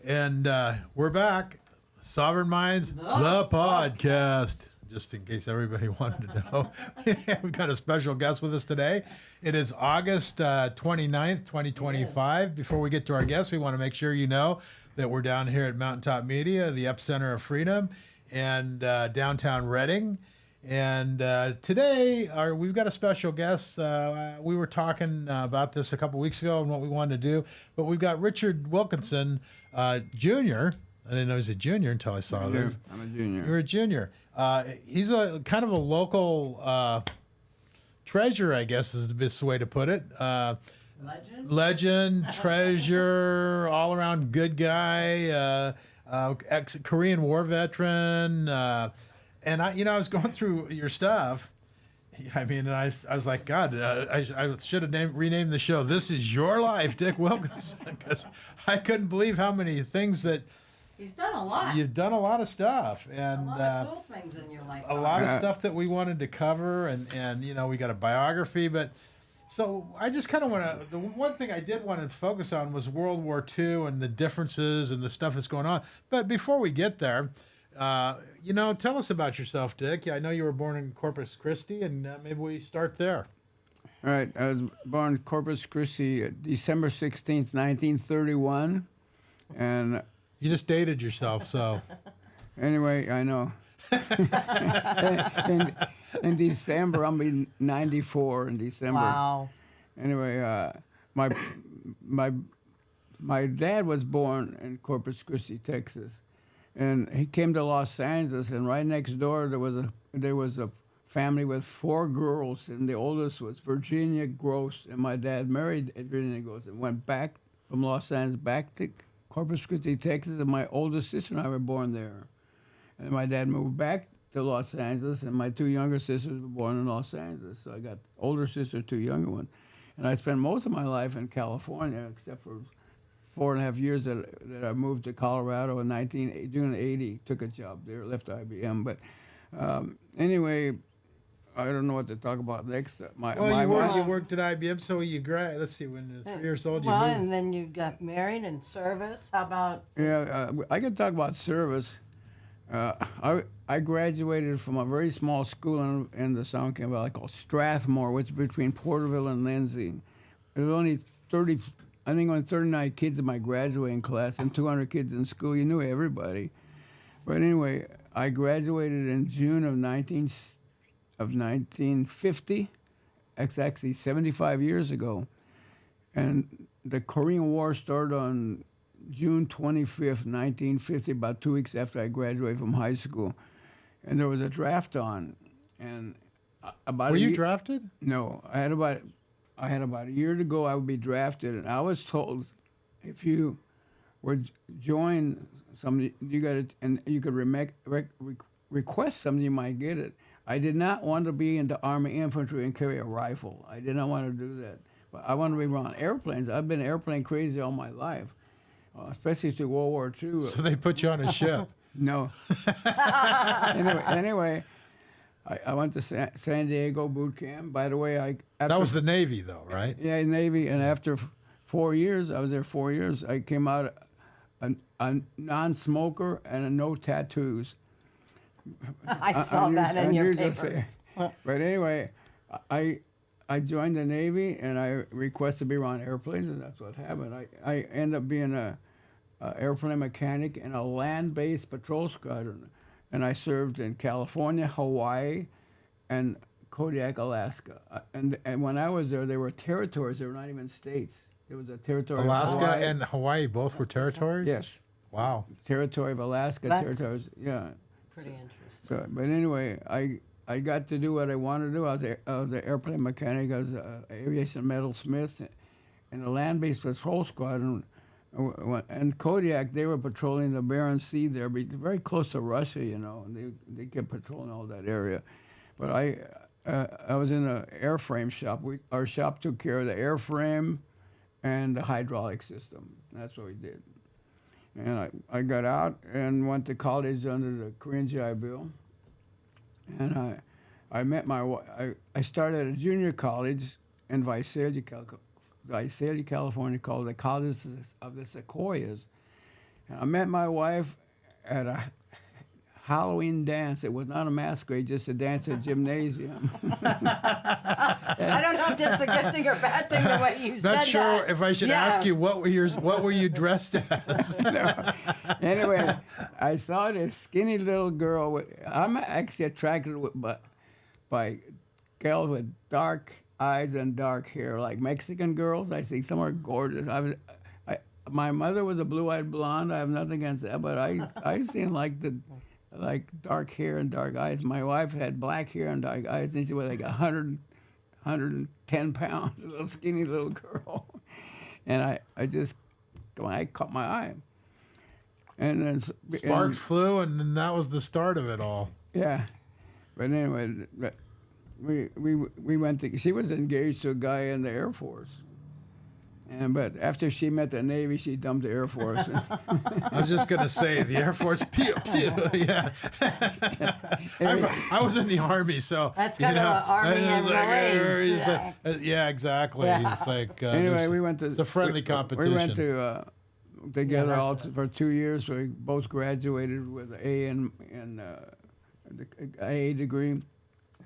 And we're back. Sovereign Minds, the podcast. Just in case everybody wanted to know, we've got a special guest with us today. It is August 29th, 2025. Yes. Before we get to our guest, we want to make sure you know that we're down here at Mountaintop Media, the epicenter of freedom, and downtown Reading. And today we've got a special guest. We were talking about this a couple weeks ago and what we wanted to do, but we've got Richard Wilkinson, Jr. I didn't know he was a junior until I saw him. I'm a junior. You're a junior. He's a kind of a local treasure, I guess is the best way to put it. Legend, treasure, all-around good guy, ex-Korean War veteran. And I was going through your stuff. I mean, and I was like, God, I should have renamed the show "This Is Your Life, Dick Wilkinson," because I couldn't believe how many things that he's done a lot. You've done a lot of stuff, and a lot of cool things in your life. A lot of stuff that we wanted to cover, and we got a biography, but. So I just kind of want to. The one thing I did want to focus on was World War II and the differences and the stuff that's going on. But before we get there. Tell us about yourself, Dick. I know you were born in Corpus Christi, and maybe we start there. All right. I was born in Corpus Christi December 16th, 1931. And you just dated yourself, so. Anyway, I know. in December, I'll be 94 in December. Wow. Anyway, my dad was born in Corpus Christi, Texas. And he came to Los Angeles, and right next door there was a family with 4 girls, and the oldest was Virginia Gross, and my dad married Virginia Gross and went back from Los Angeles back to Corpus Christi, Texas, and my oldest sister and I were born there. And my dad moved back to Los Angeles, and my 2 younger sisters were born in Los Angeles. So I got older sister, 2 younger ones. And I spent most of my life in California, except for 4.5 years that I moved to Colorado in June '80. Took a job there, left IBM. But anyway, I don't know what to talk about next. You worked at IBM, so let's see, when you're 3 years old, you moved. And then you got married and service. How about? Yeah, I could talk about service. I graduated from a very small school in the Sound Valley called Strathmore, which is between Porterville and Lindsay. There was only 39 kids in my graduating class and 200 kids in school. You knew everybody. But anyway, I graduated in June of 1950. It's actually 75 years ago. And the Korean War started on June 25th, 1950, about 2 weeks after I graduated from high school. And there was a draft on. And Were you drafted? No. I had about a year to go. I would be drafted. And I was told if you would join somebody, you could request something, you might get it. I did not want to be in the Army infantry and carry a rifle. I did not want to do that. But I wanted to be around airplanes. I've been airplane crazy all my life. Especially through World War II. So they put you on a ship? No. Anyway, I went to San Diego boot camp. By the way, that was the Navy, though, right? Yeah, Navy. And after 4 years, I was there 4 years. I came out a non-smoker and no tattoos. I saw that in your paper. But anyway, I joined the Navy, and I requested to be around airplanes, and that's what happened. I ended up being a airplane mechanic in a land-based patrol squadron, and I served in California, Hawaii, and Kodiak, Alaska. And when I was there, they were territories. They were not even states. There was a territory Alaska of Hawaii. and Hawaii both were territories? Yes. Wow. Territory of Alaska, territories, yeah. Pretty interesting. So, but anyway, I got to do what I wanted to do. I was an airplane mechanic. I was an aviation metalsmith in a land-based patrol squadron. And Kodiak, they were patrolling the Barents Sea there, very close to Russia, and they kept patrolling all that area. But I was in an airframe shop. Our shop took care of the airframe and the hydraulic system. That's what we did. And I got out and went to college under the Korean GI Bill. And I met my wife. I started at a junior college in Visalia, California, called the College of the Sequoias. And I met my wife at a Halloween dance. It was not a masquerade, just a dance at gymnasium. I don't know if that's a good thing or bad thing the way you said Not sure that. if I should ask you what were you dressed as? No. Anyway, I saw this skinny little girl. I'm actually attracted by girls with dark eyes and dark hair, like Mexican girls. I see some are gorgeous. My mother was a blue-eyed blonde. I have nothing against that, but I seen like dark hair and dark eyes. My wife had black hair and dark eyes, and she was like 110 pounds, a little skinny little girl. And I caught my eye. And then Sparks flew, and then that was the start of it all. Yeah, but anyway, we went to. She was engaged to a guy in the Air Force. But after she met the Navy, she dumped the Air Force. I was just gonna say the Air Force. Pew pew. Yeah. I was in the Army, so That's kind of an Army and Marines. Yeah, exactly. Yeah. It's like Anyway, we went to. It's a friendly competition. We went to together that's for 2 years. We both graduated with an A in the AA degree.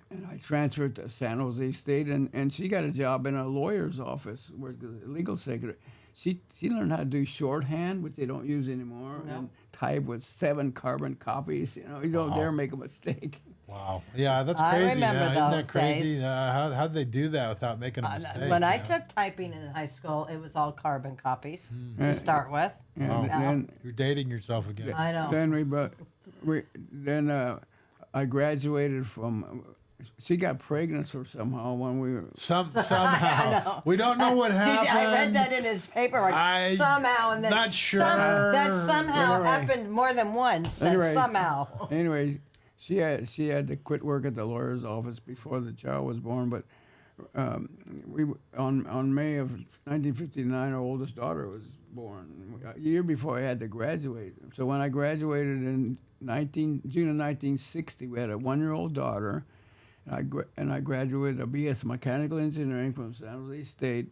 And I transferred to San Jose State, and she got a job in a lawyer's office, where the legal secretary. She learned how to do shorthand, which they don't use anymore, and type with 7 carbon copies. You don't dare make a mistake. Wow. Yeah, that's I crazy. remember Isn't those that crazy? days. How'd they do that without making a mistake? When I took typing in high school, it was all carbon copies to start with. And Wow. then You're dating yourself again. I know. Then I graduated from. She got pregnant somehow when we were. Somehow. We don't know what happened. I read that in his paper. Somehow, and then not sure. that somehow Anyway. happened more than once. Anyway. Somehow. Anyway, she had to quit work at the lawyer's office before the child was born. But on May of 1959, our oldest daughter was born. A year before I had to graduate. So when I graduated in June of 1960, we had a 1-year-old daughter. And I graduated a BS Mechanical Engineering from San Jose State,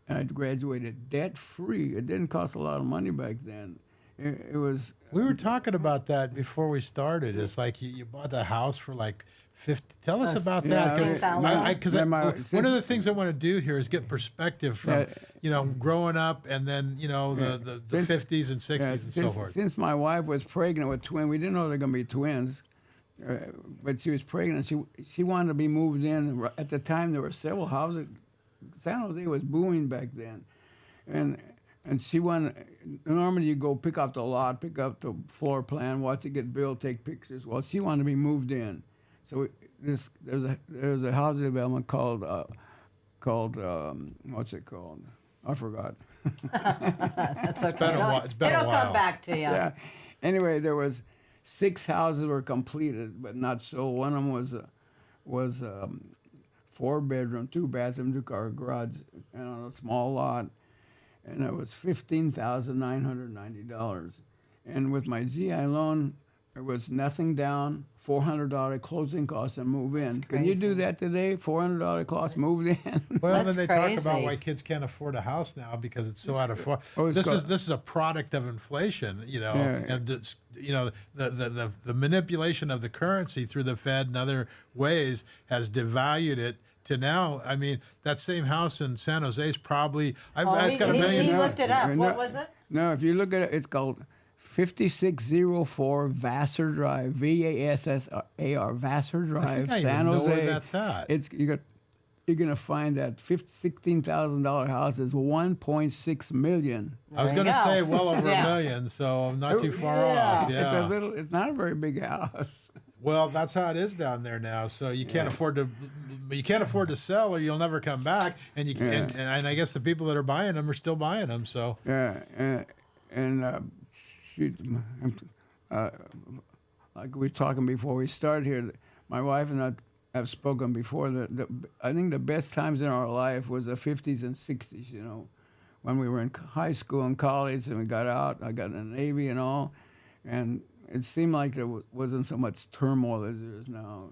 and I graduated debt-free. It didn't cost a lot of money back then. It was. We were talking about that before we started. It's like you bought the house for like 50. Tell us about that, because one of the things I want to do here is get perspective from growing up, and then the 50s and 60s and so forth. Since my wife was pregnant with twins, we didn't know they were going to be twins. But she was pregnant. She wanted to be moved in. At the time, there were several houses. San Jose was booming back then, and she wanted. Normally, you go pick up the lot, pick up the floor plan, watch it get built, take pictures. Well, she wanted to be moved in. So there's a housing development called what's it called? I forgot. That's okay. It's been a while. It'll come back to you. Yeah. Anyway, there was 6 houses were completed, but not so. One of them was 4-bedroom, 2-bathroom, 2-car garage, and on a small lot, and it was $15,990. And with my GI loan, it was nothing down, $400 closing costs, and move in. Can you do that today? $400 costs, moved in. Well, That's then they talk crazy. about why kids can't afford a house now because it's so out of. Oh, This is a product of inflation, and it's, the manipulation of the currency through the Fed and other ways has devalued it to now. I mean, that same house in San Jose is probably it's got $1 million. He looked it up. What was it? No, if you look at it, it's called 5604 Vassar Drive, Vassar Vassar Drive, San Jose. Know where that's at. You're gonna find that $16,000 house is $1.6 million. I was going to say well over $1 million, so I'm not too far off. Yeah. It's not a very big house. Well, that's how it is down there now. So you can't afford to sell, or you'll never come back. And and I guess the people that are buying them are still buying them. So Yeah, shoot, like we were talking before we started here, my wife and I have spoken before that I think the best times in our life was the 50s and 60s, when we were in high school and college and we got out. I got in the Navy and all, and it seemed like there wasn't so much turmoil as there is now,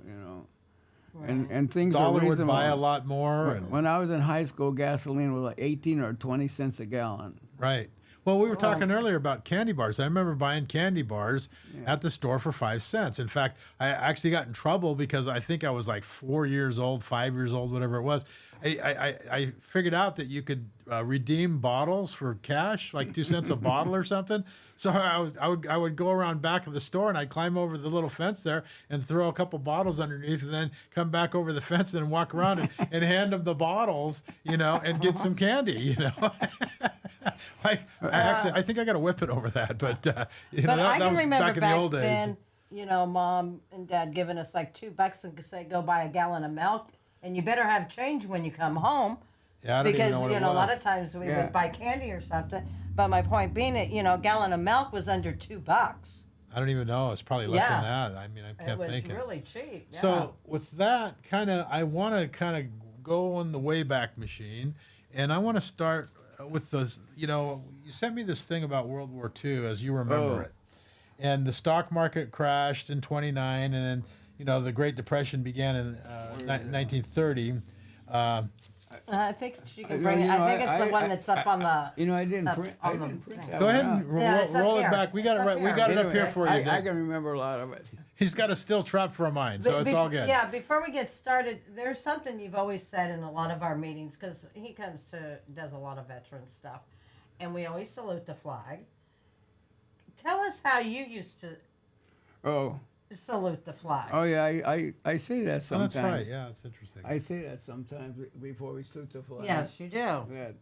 Right. and things dollar were would reasonable. buy a lot more. When I was in high school, gasoline was like 18 or 20 cents a gallon. Right. Well, we were talking earlier about candy bars. I remember buying candy bars at the store for 5 cents. In fact, I actually got in trouble because I think I was like 4 years old, 5 years old, whatever it was. I figured out that you could redeem bottles for cash, like 2 cents a bottle or something. So I would go around back of the store and I'd climb over the little fence there and throw a couple bottles underneath, and then come back over the fence and then walk around and hand them the bottles, and get some candy, I think I got a whipping over that, but But that I can was remember back in the old days. then, Mom and Dad giving us like $2 and say, go buy a gallon of milk, and you better have change when you come home. Yeah, I don't Because, even know what it a lot was. of times we Yeah. would buy candy or something. But my point being that, a gallon of milk was under $2. I don't even know. It's probably less Yeah. than that. I mean, I It can't was think. really cheap. Yeah. So with that, I want to kind of go on the Wayback Machine, and I want to start with those. You sent me this thing about World War II, as you remember it, and the stock market crashed in '29, and then the Great Depression began in 1930. I think she can You bring it. know, I think it's the I- one that's up on the. I didn't Up print. on I the didn't print thing. that Go one ahead out. and Yeah, it's up roll it here. back. We got It's it right. up We here. got it up Anyway, here for you. I Dick. can remember a lot of it. He's got a still trap for a mind, so it's all good. Yeah, before we get started, there's something you've always said in a lot of our meetings, because he does a lot of veteran stuff, and we always salute the flag. Tell us how you used to Oh, salute the flag. oh yeah, I say that Oh, sometimes. that's right. Yeah, it's interesting. I say that sometimes before we salute the flag. Yes, you do. That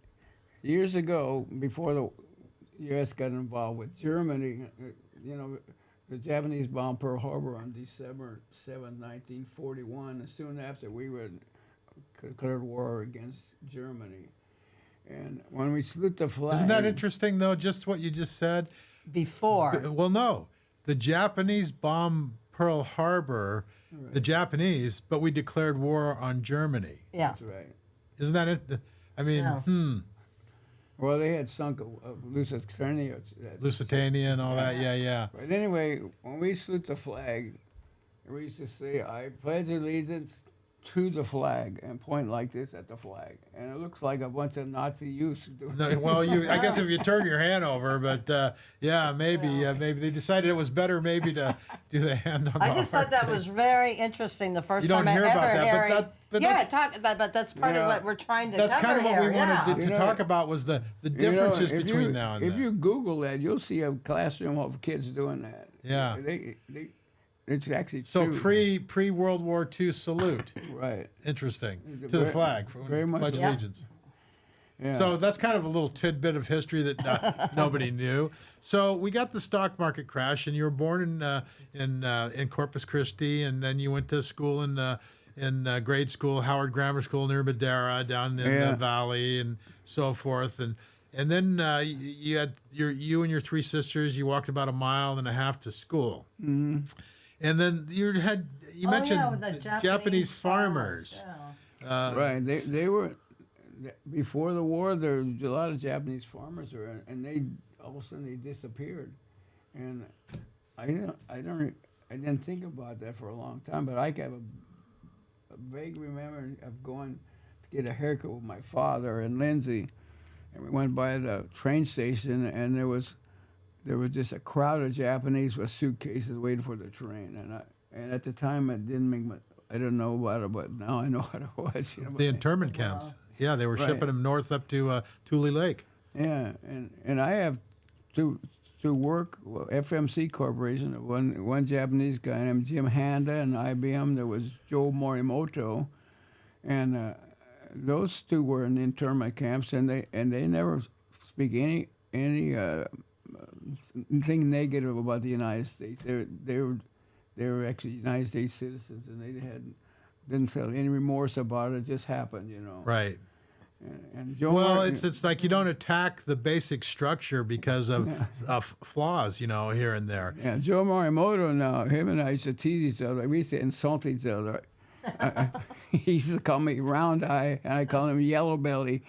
years ago, before the U.S. got involved with Germany, the Japanese bombed Pearl Harbor on December 7, 1941, and soon after we were declared war against Germany. And when we salute the flag, Isn't that interesting, though? Just what you just said. Before. Well, no, the Japanese bombed Pearl Harbor, the Japanese, but we declared war on Germany. Yeah. That's right. Isn't that it? I mean, Yeah. Well, they had sunk Lusitania. Lusitania and all that. Yeah, yeah. But anyway, when we salute the flag, we used to say, I pledge allegiance to the flag, and point like this at the flag. And it looks like a bunch of Nazi youths doing No, well, I guess if you turn your hand over, but yeah, maybe they decided it was better maybe to do the hand on the I just thought that was very interesting. The first You don't time hear I about ever that, hearing. but yeah, that's- but that's part of what we're trying to That's cover kind of what here. we yeah. wanted to talk about was the differences if between you, now and if then. you Google that, you'll see a classroom of kids doing that. Yeah. It's actually So true. pre World War II salute. Right. Interesting. Very- To the flag. very much Pledge so. allegiance. Yeah. So that's kind of a little tidbit of history that nobody knew. So we got the stock market crash, and you were born in Corpus Christi, and then you went to school in grade school, Howard Grammar School near Madera, down in the valley, and so forth. And then you had you and your 3 sisters. You walked about 1.5 miles to school. Mm-hmm. And then you mentioned the Japanese farmers. Yeah. Right. They were before the war. There was a lot of Japanese farmers there, and they all of a sudden they disappeared. And I didn't think about that for a long time, but I have a vague memory of going to get a haircut with my father and Lindsay, and we went by the train station, and there was just a crowd of Japanese with suitcases waiting for the train, and at the time I didn't know about it, but now I know what it was. The internment camps. Yeah, they were Right. shipping them north up to Tule Lake. Yeah, and I have to work FMC Corporation. One Japanese guy named Jim Handa, and IBM. There was Joe Morimoto, and those 2 were in internment camps, and they never speak any thing negative about the United States. They were actually United States citizens, and they didn't feel any remorse about it. It just happened, Right. And Joe. Well, it's like you don't attack the basic structure because of flaws, here and there. Yeah, Joe Morimoto now, him and I used to tease each other. We used to insult each other. He used to call me Round Eye, and I call him Yellow Belly.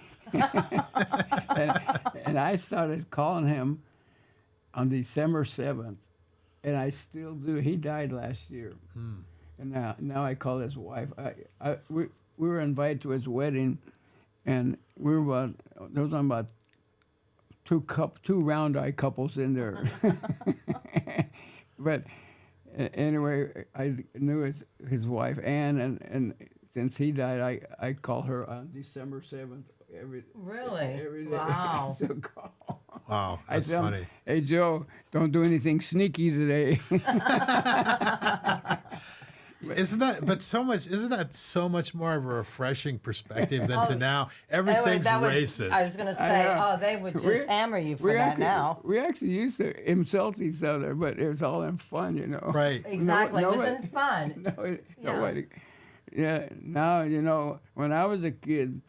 and I started calling him on December 7th, and I still do. He died last year. And now I call his wife. We were invited to his wedding, and there was about two round eye couples in there. But anyway, I knew his wife Ann, and since he died, I call her on December 7th Really? every day. Wow. So call. Wow, I that's tell him, funny. hey Joe, don't do anything sneaky today. Isn't that so much more of a refreshing perspective than to now everything's racist? I was going to say, know. they would just We- hammer you for that now. We actually used to insult each other, but it was all in fun, Right. Exactly. It nobody- wasn't fun. Nobody. Yeah. Now when I was a kid,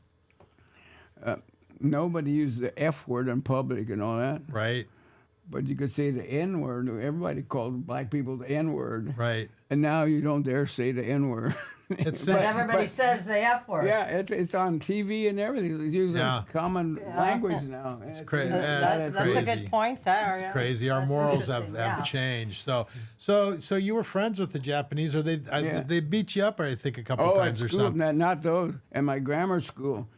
nobody used the F word in public and all that, Right. but you could say the N word. Everybody called black people the N word, Right. and now you don't dare say the N word. It's But everybody says the F word. Yeah, it's on TV and everything. It's used Yeah. as common language now. It's crazy. That's a crazy. good point there. Yeah. Crazy. Our That's morals have interesting, yeah. changed. So you were friends with the Japanese, or they beat you up, I think, a couple Oh, times at or school, something. not those. At my grammar school,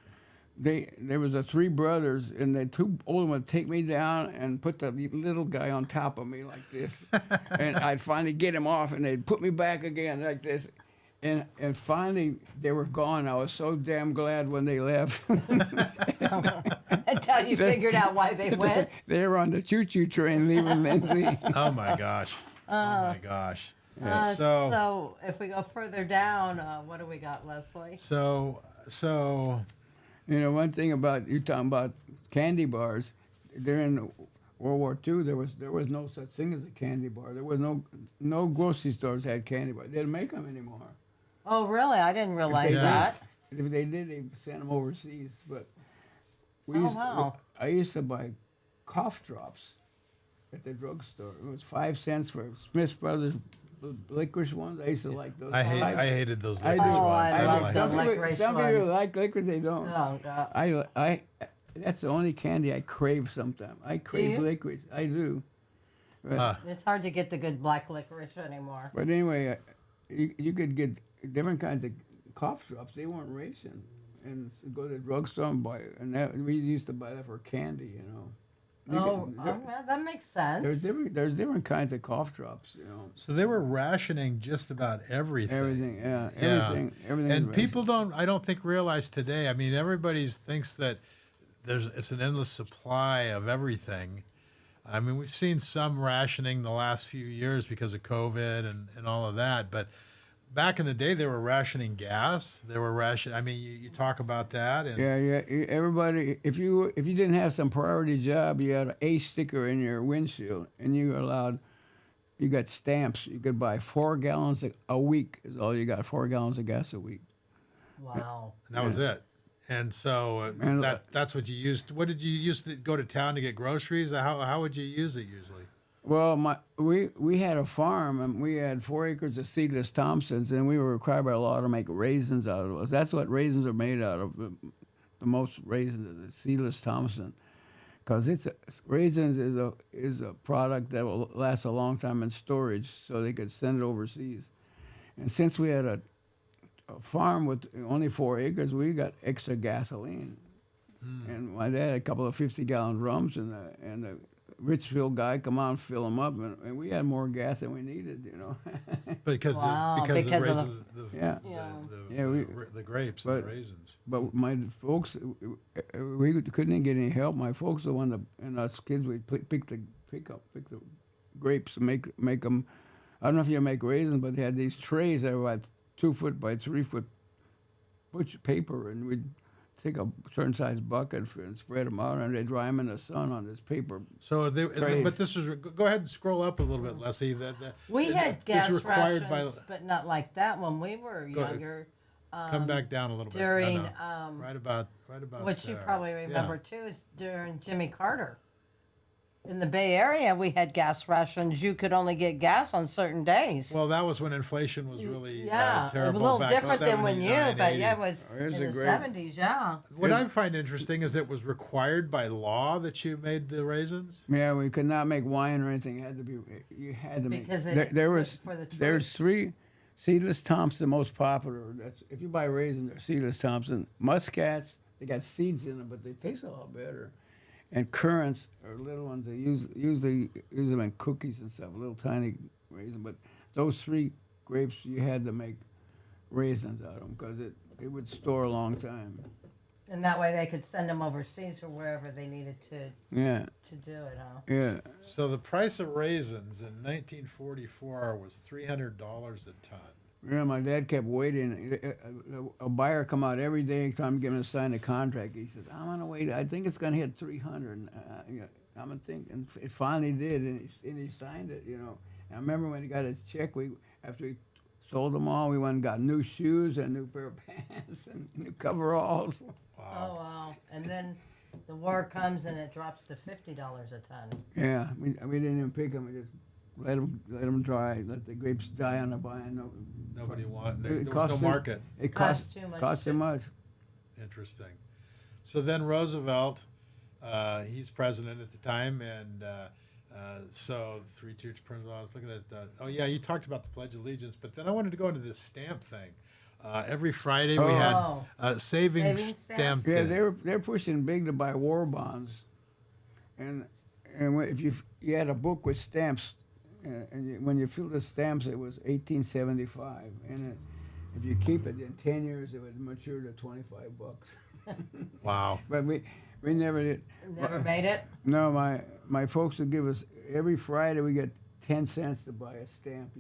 there was three brothers, and the two older ones take me down and put the little guy on top of me like this, and I'd finally get him off, and they'd put me back again like this, and finally they were gone. I was so damn glad when they left. Until you figured out why they went. They were on the choo-choo train leaving Lindsay. Oh my gosh. Oh my gosh. So if we go further down, what do we got, Leslie? So One thing about you talking about candy bars, during World War II, there was no such thing as a candy bar. There was no grocery stores had candy bars. They didn't make them anymore. Oh, really? I didn't realize Yeah. that. If they did, they sent them overseas. But Wow. I used to buy cough drops at the drugstore. It was 5 cents for Smith Brothers licorice ones. I used to like those. I hated those I licorice do. ones. I I love like those. them. licorice Some people ones. like licorice, they don't. Oh, God. I that's the only candy I crave sometimes. I crave you? licorice. I do. But, It's hard to get the good black licorice anymore. but anyway, you could get different kinds of cough drops. They weren't ration. And so go to the drugstore and buy it. And we used to buy that for candy, You Oh, can- well, that makes sense. There's different kinds of cough drops, So they were rationing just about everything. Everything, yeah. Yeah. Everything. And is people I don't think realize today. I mean, everybody thinks that it's an endless supply of everything. I mean, we've seen some rationing the last few years because of COVID and all of that. But back in the day, they were rationing gas. They were I mean, you talk about that. And Yeah. Everybody, if you didn't have some priority job, you had an A sticker in your windshield, and you got stamps. You could buy 4 gallons a week. Is all you got. 4 gallons of gas a week. Wow. that was it. And so And- that's what you used. What did you use to go to town to get groceries? How would you use it usually? Well, we had a farm, and we had 4 acres of seedless Thompsons, and we were required by law to make raisins out of those. That's what raisins are made out of. The most raisins is seedless Thompson, because raisins is a product that will last a long time in storage, so they could send it overseas. And since we had a farm with only 4 acres, we got extra gasoline. And my dad had a couple of 50-gallon drums, and the Richfield guy come out and fill them up, and we had more gas than we needed, Because Wow, because because the of raisins, Yeah. the grapes and the raisins. But my folks, we couldn't get any help. My folks, the one that, and us kids, we pick the grapes and make them. I don't know if you make raisins, but they had these trays that were about 2 foot by 3 foot butch paper, and we'd take a certain size bucket and spread them out, and they dry them in the sun on this paper. So Trays. but this was. Go ahead and scroll up a little bit, Leslie. We had it's gas required rations, but not like that when we were Go ahead. younger. Come back down a little bit. During, No. right about Which you there. probably Yeah. remember too is during Jimmy Carter. In the Bay Area, we had gas rations. You could only get gas on certain days. Well, that was when inflation was really yeah, it was terrible. a little back different than when 79, you, but 80. yeah, it was Here's in a the great- 70s, yeah. What I find interesting is it was required by law that you made the raisins. Yeah, we could not make wine or anything. It had to be. You had to make. Because There was for the there's troops. 3 seedless Thompson, most popular. That's if you buy raisins, they're seedless Thompson. Muscats, they got seeds in them, but they taste a lot better. And currants are little ones. They usually use them in cookies and stuff, little tiny raisins. But those 3 grapes, you had to make raisins out of them because it would store a long time. And that way they could send them overseas or wherever they needed to do it. Huh? Yeah. So the price of raisins in 1944 was $300 a ton. Yeah, my dad kept waiting. A buyer come out every day, trying to get him to sign a contract. He says, "I'm gonna wait. I think it's gonna hit 300." I'm gonna think, and it finally did, and he signed it. And I remember when he got his check. After he sold them all, we went and got new shoes and new pair of pants and new coveralls. Wow. Oh wow! And then the war comes and it drops to $50 a ton. Yeah, we didn't even pick them. We just let them dry, let the grapes die on the vine. Nobody wanted. There was no market. It cost too much. Cost too much. Interesting. So then Roosevelt, he's president at the time, and so the 3 church principles. I was looking at you talked about the Pledge of Allegiance, but then I wanted to go into this stamp thing. Every Friday we had saving stamp. Yeah, day. they're pushing big to buy war bonds, and if you had a book with stamps, and when you filled the stamps, it was 1875, and if you keep it in 10 years, it would mature to $25. Wow! But we never did. Never made it. No, my folks would give us every Friday. We get 10 cents to buy a stamp.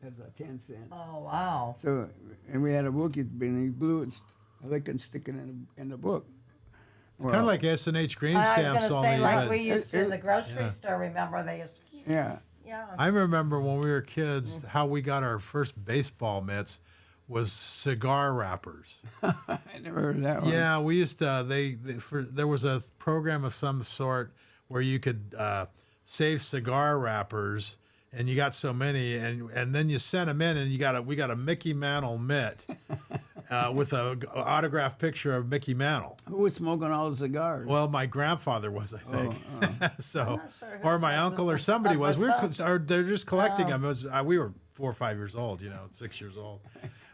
As a 10 cents. Oh wow! So, and we had a book. He blew it, lick and stick it in the book. It's kind of like S&H green I stamps. was going to say, like we used to in the yeah. grocery store. Remember they used. Yeah. Yeah. I remember when we were kids, how we got our first baseball mitts was cigar wrappers. I never heard of that one. Yeah, we used to. There was a program of some sort where you could save cigar wrappers. And you got so many, and then you sent them in, and we got a Mickey Mantle mitt with a autographed picture of Mickey Mantle. Who was smoking all the cigars? Well, my grandfather was, I think. So, I'm not sure who or my said uncle, this or somebody was. They're just collecting them. We were 4 or 5 years old, 6 years old.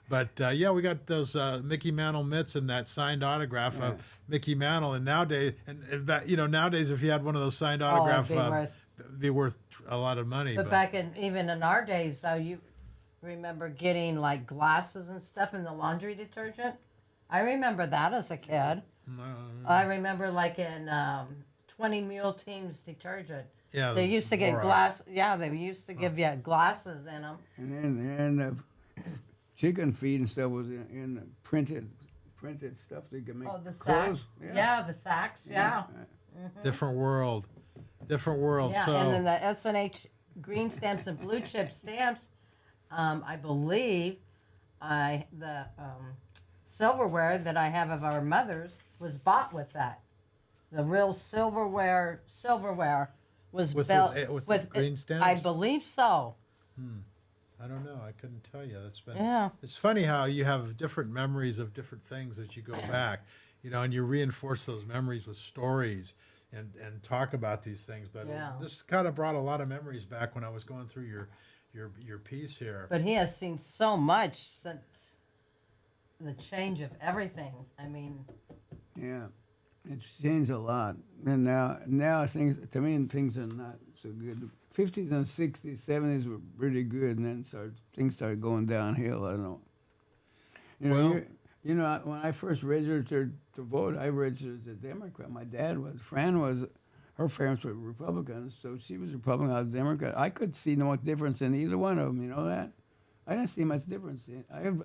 But we got those Mickey Mantle mitts and that signed autograph of Mickey Mantle. And nowadays, nowadays, if you had one of those signed autograph. Be worth a lot of money. But back even in our days, though, you remember getting like glasses and stuff in the laundry detergent. I remember that as a kid. I remember like in 20 Mule Teams detergent. Yeah, they used to get glass. Yeah, they used to give you glasses in them. And the chicken feed and stuff was in the printed stuff. They could make the clothes. sacks. Yeah, the sacks. Yeah. Mm-hmm. Different world. Yeah, so, and then the S&H green stamps and blue chip stamps, I believe the silverware that I have of our mother's was bought with that. The real silverware was built with green stamps? I believe so. I don't know. I couldn't tell you. It's funny how you have different memories of different things as you go back, and you reinforce those memories with stories. And talk about these things, but this kind of brought a lot of memories back when I was going through your piece here. But he has seen so much since the change of everything. I mean, yeah, it's changed a lot, and now things are not so good. 50s and 60s, 70s were pretty good, and then things started going downhill. I don't know. When I first registered to vote, I registered as a Democrat. My dad was. Her parents were Republicans, so she was Republican, I was Democrat. I could see no difference in either one of them, you know that? I didn't see much difference.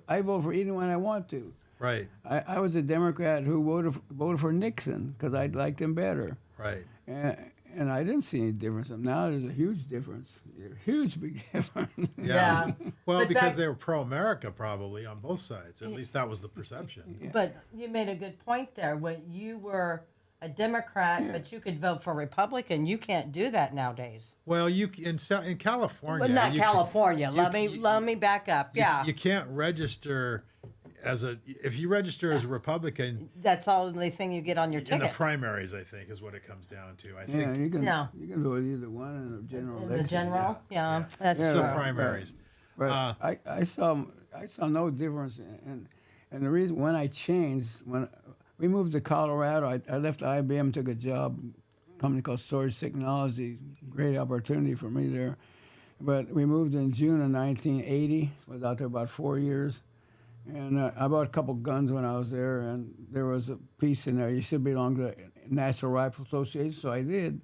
I vote for either one I want to. Right. I was a Democrat who voted for Nixon because I liked him better. Right. And I didn't see any difference. Now there's a huge difference, big difference. Yeah. Well, because they were pro-America probably on both sides. At least that was the perception. Yeah. But you made a good point there. When you were a Democrat, but you could vote for Republican, you can't do that nowadays. Well, you in California. Well, not California. Let me back up. You can't register if you register as a Republican, that's the only thing you get on your ticket. In the primaries, I think, is what it comes down to. I think. You can vote either one in the general election. In the general, that's true. The primaries. But I saw no difference, and the reason when I changed we moved to Colorado. I left IBM, took a job, company called Storage Technology. Great opportunity for me there. But we moved in June of 1980. Was out there about 4 years. And I bought a couple guns when I was there, and there was a piece in there. You should belong to the National Rifle Association, so I did.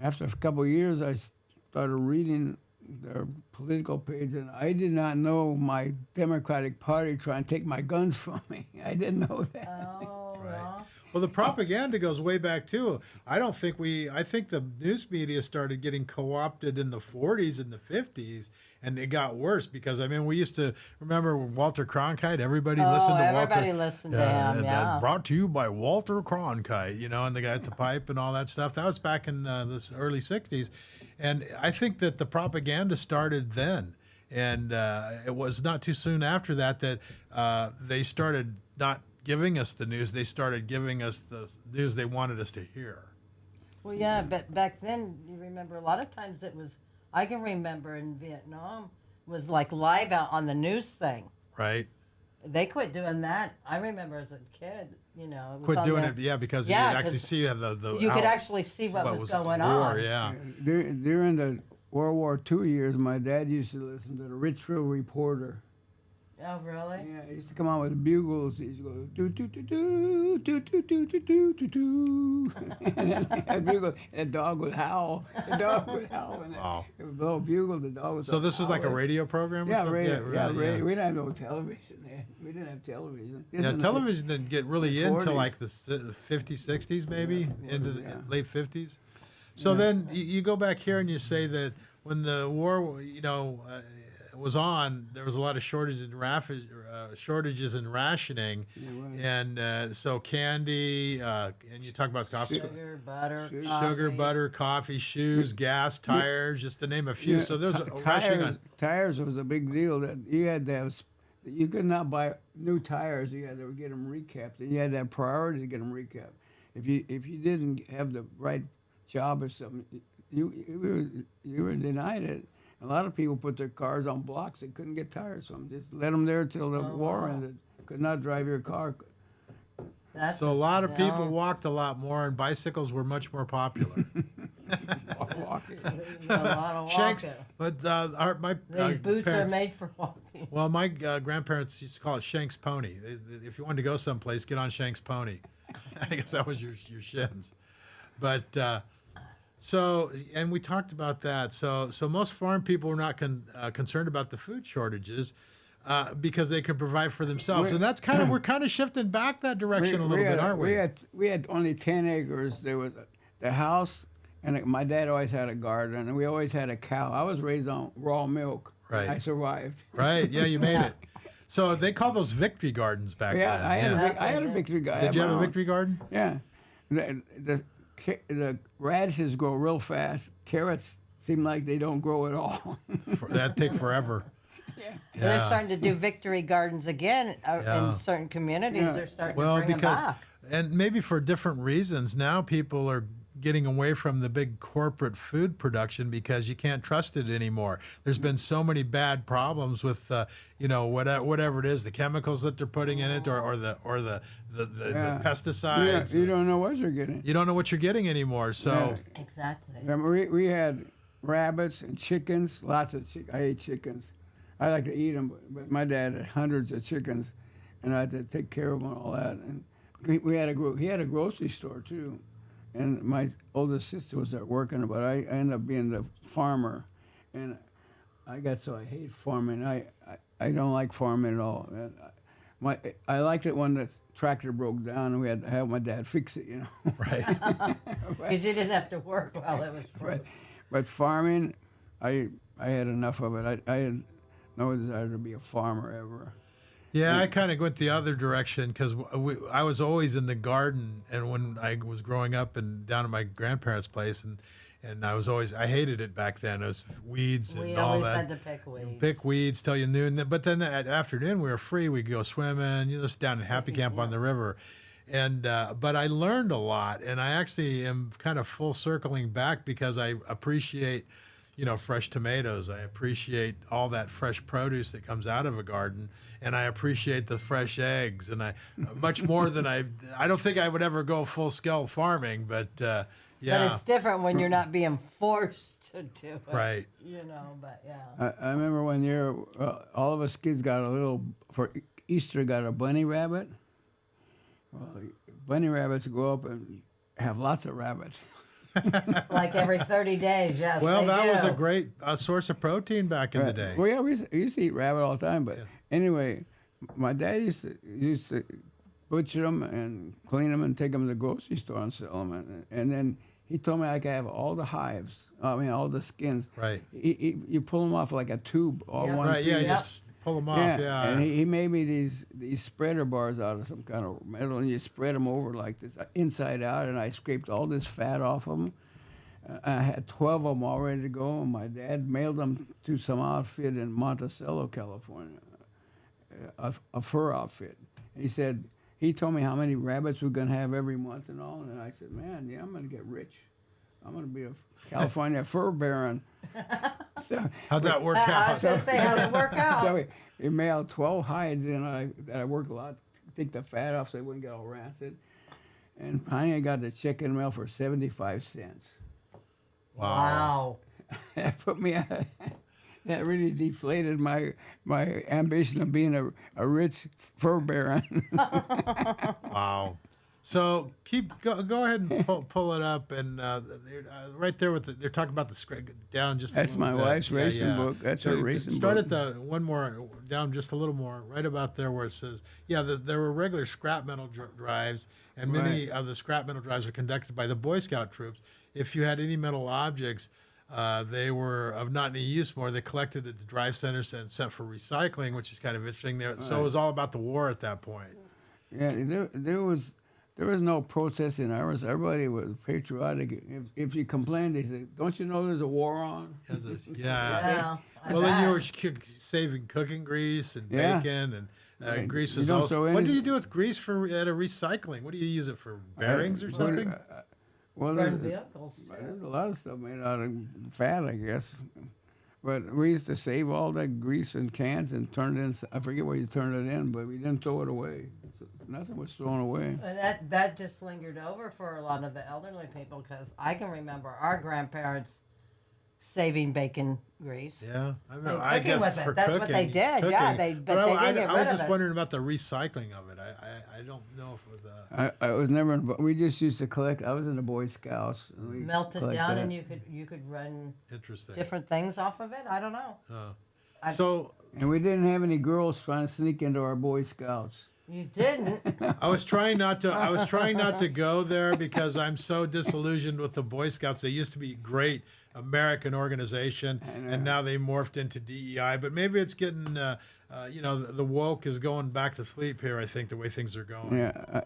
After a couple of years, I started reading their political page, and I did not know my Democratic Party trying to take my guns from me. I didn't know that. Oh, Right. well. Well, the propaganda goes way back too. I think the news media started getting co-opted in the 40s and the 50s, and it got worse because, I mean, we used to remember Walter Cronkite. Everybody listened to Walter. Everybody listened to him, and yeah. brought to you by Walter Cronkite, and the guy at the pipe and all that stuff. That was back in the early 60s. And I think that the propaganda started then. And it was not too soon after that they started not giving us the news. They started giving us the news they wanted us to hear. Well, yeah, but back then, you remember, a lot of times it was, I can remember in Vietnam, was like live out on the news thing. Right? They quit doing that. I remember as a kid, it was Quit on doing the, it, yeah, because Yeah, you could actually 'cause see the you could out- actually see what was at going the war, on. yeah. During the World War II years, my dad used to listen to the Richfield Reporter. Oh, really? Yeah, he used to come out with the bugles. He used to go do do do do do do do do do do do, and then a bugle, and the dog would howl. The dog would howl, and Wow. it would blow a bugle. The dog would. So this was like a howling. radio program? Or Yeah, something? radio. Yeah, right, radio. We didn't have no television there. We didn't have television. This Yeah, is- television didn't get really into 40s. like the 50s, 60s, maybe, into the yeah. late 50s. So then you go back here and you say that when the war, was on, there was a lot of shortages in rationing, and so candy, and you talk about coffee, Sugar, butter, Sugar, sugar, coffee. butter, coffee, shoes, gas, tires, just to name a few. So there's a rationing on. Tires was a big deal. That you had to have. You could not buy new tires. You had to get them recapped, and you had to have priority to get them recapped. If you didn't have the right job or something, you were denied it. A lot of people put their cars on blocks. They couldn't get tires from them. Just let them there till the war ended. Could not drive your car. That's So a lot of no. people walked a lot more, and bicycles were much more popular. Walking. A lot of Shanks, walking. but my These boots parents, are made for walking. well, my grandparents used to call it Shanks Pony. If you wanted to go someplace, get on Shanks Pony. I guess that was your shins. But so, and we talked about that. So most farm people were not concerned about the food shortages because they could provide for themselves, and that's we're kind of shifting back that direction a little bit, aren't we? We had only 10 acres. There was the house, and my dad always had a garden, and we always had a cow. I was raised on raw milk. Right. I survived. Right? Yeah, you made it. So they call those victory gardens back Yeah, then. I had a victory garden. Did you have a victory garden? Yeah. The radishes grow real fast. Carrots seem like they don't grow at all. That'd take forever. They're starting to do victory gardens again Yeah. in certain communities. Yeah. They're starting Well, to bring because them back. and maybe for different reasons. Now people are getting away from the big corporate food production because you can't trust it anymore. There's been so many bad problems with whatever it is, the chemicals that they're putting in it, or the pesticides. You don't know what you're getting. You don't know what you're getting anymore. So Exactly. We had rabbits and chickens, lots of I ate chickens. I like to eat them, but my dad had hundreds of chickens, and I had to take care of them and all that. And he had a grocery store too, and my oldest sister was there working, but I ended up being the farmer, and I hate farming. I don't like farming at all. And I liked it when the tractor broke down, and we had to have my dad fix it, right. Because you didn't have to work while it was But farming, I had enough of it. I had no desire to be a farmer ever. Yeah, I kind of went the other direction because I was always in the garden, and when I was growing up and down at my grandparents' place, and I hated it back then. It was weeds and We all always that. had to pick weeds. Pick weeds till you noon. But then at afternoon we were free. We'd go swimming, just down in Happy Camp on the river. And but I learned a lot, and I actually am kind of full circling back because I appreciate, fresh tomatoes. I appreciate all that fresh produce that comes out of a garden, and I appreciate the fresh eggs. And I much more than I don't think I would ever go full scale farming, but yeah. But it's different when you're not being forced to do it. Right. But yeah. I remember one year, all of us kids got for Easter, got a bunny rabbit. Well, bunny rabbits grow up and have lots of rabbits. Like every 30 days, yes. Well, that was a do. great source of protein back in the day. Well, yeah, we used to eat rabbit all the time. But anyway, my dad used to butcher them and clean them and take them to the grocery store and sell them. And then he told me I could have all the hives. I mean, all the skins. Right. You pull them off like a tube, all one Right. piece. Yeah. Just pull them off. Yeah. And he made me these spreader bars out of some kind of metal, and you spread them over like this, inside out, and I scraped all this fat off of them. I had 12 of them all ready to go, and my dad mailed them to some outfit in Monticello, California, a fur outfit. He told me how many rabbits we're going to have every month and all, and I said, man, yeah, I'm going to get rich. I'm going to be a California fur baron. So, how'd that work I out? was going to say, how'd it work out? so he mailed 12 hides, and I worked a lot to take the fat off so they wouldn't get all rancid. And finally, I got the chicken mail for 75 cents. Wow. That put me. That really deflated my ambition of being a rich fur baron. Wow. So go ahead and pull it up, and right there they're talking about the script down just. That's my wife's racing book. That's her racing book. Start at the one more down, just a little more, right about there where it says, there were regular scrap metal drives, and many of the scrap metal drives are conducted by the Boy Scout troops. If you had any metal objects, they were of not any use more. They collected at the drive centers and sent for recycling, which is kind of interesting. There, so it was all about the war at that point. Yeah, there was no protest in ours. Everybody was patriotic. If you complained, they said, "Don't you know there's a war on?" Yeah. Well, then you were saving cooking grease and bacon, and grease was also. What do you do with grease at a recycling? What do you use it for? Bearings or something? Well, Burn vehicles. there's a lot of stuff made out of fat, I guess. But we used to save all that grease in cans and turn it in. I forget where you turned it in, but we didn't throw it away. Nothing was thrown away. And that just lingered over for a lot of the elderly people, because I can remember our grandparents saving bacon grease. Yeah, I guess for that's cooking. What they did. Cooking. Yeah, they didn't get rid of it. I was just wondering about the recycling of it. I don't know if it was. I was never involved. We just used to collect. I was in the Boy Scouts. And we melted down, that. and you could run Interesting different things off of it. I don't know. And we didn't have any girls trying to sneak into our Boy Scouts. You didn't. I was trying not to go there because I'm so disillusioned with the Boy Scouts. They used to be a great American organization, and now they morphed into DEI. But maybe it's getting, the woke is going back to sleep here. I think the way things are going. Yeah,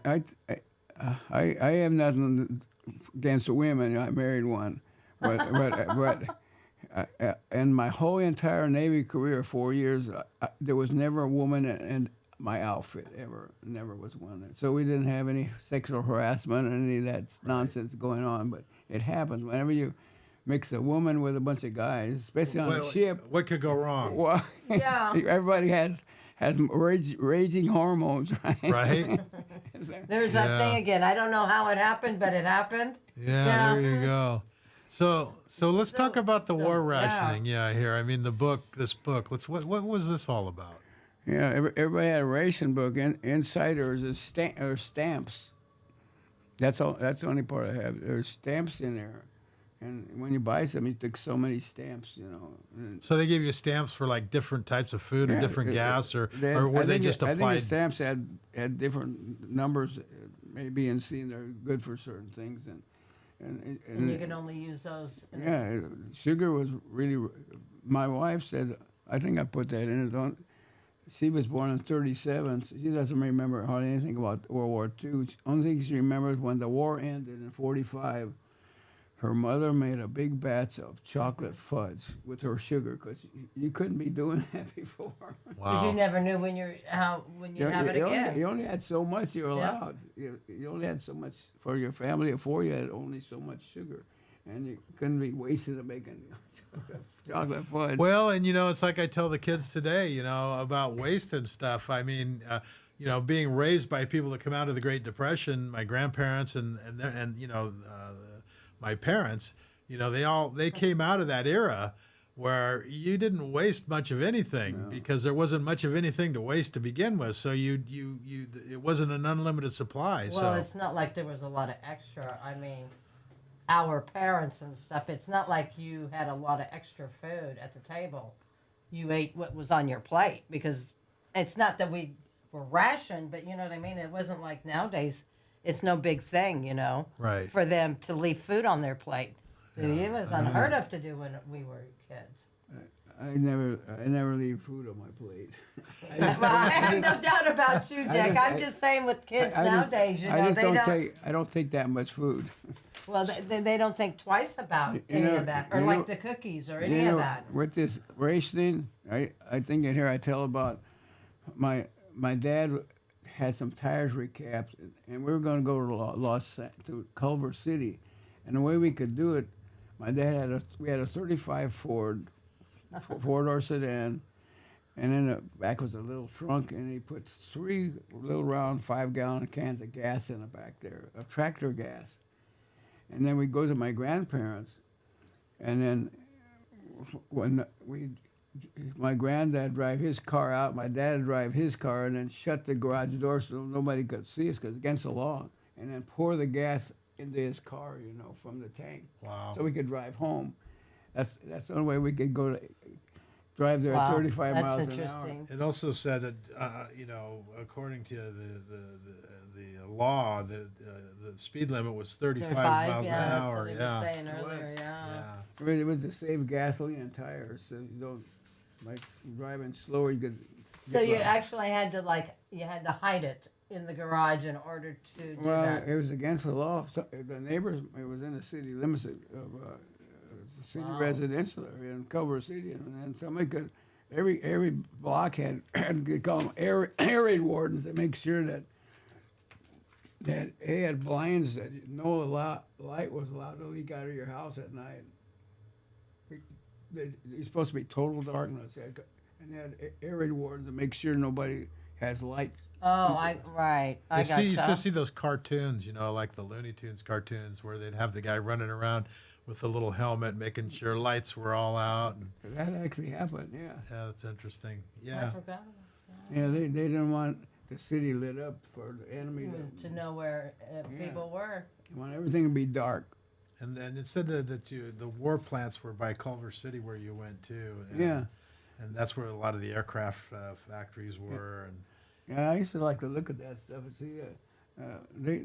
I have nothing against women. I married one, but in my whole entire Navy career, 4 years, there was never a woman in my outfit ever. Never was one. So we didn't have any sexual harassment or any of that nonsense going on. But it happens whenever you mix a woman with a bunch of guys, especially on a ship. What could go wrong? Well, Yeah. everybody has raging hormones, right? Right. There's that thing again. I don't know how it happened, but it happened. Yeah, there you go. So let's talk about the war rationing. Yeah, here. I mean, this book. What was this all about? Yeah, everybody had a ration book. Inside there's stamps. That's all. That's the only part I have. There's stamps in there, and when you buy some, you took so many stamps, And So they gave you stamps for like different types of food or different gas, or were they just applied? I think the stamps had different numbers, A, B, and C, and they're good for certain things, And you can only use those. Sugar was really. My wife said, I think I put that in it. She was born in 1937. So she doesn't remember hardly anything about World War II. Only thing she remembers when the war ended in 1945, her mother made a big batch of chocolate fudge with her sugar, because you couldn't be doing that before. Because you never knew when you have it again. You only had so much you were allowed. You only had so much for your family, or for you had only so much sugar. and you couldn't be wasted making chocolate fudge. Well, and it's like I tell the kids today, about waste and stuff. I mean, being raised by people that come out of the Great Depression, my grandparents and my parents, they came out of that era where you didn't waste much of anything because there wasn't much of anything to waste to begin with. So it wasn't an unlimited supply. Well, it's not like there was a lot of extra. I mean, our parents and stuff, it's not like you had a lot of extra food at the table. You ate what was on your plate because it's not that we were rationed, but you know what I mean? It wasn't like nowadays. It's no big thing, Right. for them to leave food on their plate. It was unheard of to do when we were kids. I never leave food on my plate. Well, I have no doubt about you, Dick. I'm just saying with kids nowadays, I don't take that much food. Well, they don't think twice about any of that, or like the cookies or any of that. With this race thing, I think in here I tell about my dad had some tires recapped, and we were going to go to Culver City, and the way we could do it, my dad we had a 35 Ford four-door sedan, and in the back was a little trunk, and he put 3 little round 5-gallon cans of gas in the back there, of tractor gas. And then we go to my grandparents, and then when my granddad drive his car out, my dad would drive his car, and then shut the garage door so nobody could see us because it's against the law, and then pour the gas into his car, from the tank. Wow. So we could drive home. That's the only way we could drive there at 35 miles an hour. It also said that, according to the law, the speed limit was 35 miles an hour. That's what he was saying earlier, yeah. It was to save gasoline and tires, so you don't like driving slower. You could. So you actually had to hide it in the garage in order to do that. It was against the law. So the neighbors, it was in the city limits of city residential area in Culver City, and somebody could. Every block had they call them area wardens that make sure that they had blinds that no light was allowed to leak out of your house at night. It's supposed to be total darkness, and they had area wardens to make sure nobody has light. Oh, right. I got you used to see those cartoons, like the Looney Tunes cartoons, where they'd have the guy running around with a little helmet, making sure lights were all out. And, that actually happened, yeah. Yeah, that's interesting. I Yeah. forgot about that. Yeah, they didn't want the city lit up for the enemy To know where people were. They want everything to be dark. And it said that the war plants were by Culver City where you went to. And, Yeah. And that's where a lot of the aircraft factories were. And Yeah, I used to like to look at that stuff and see the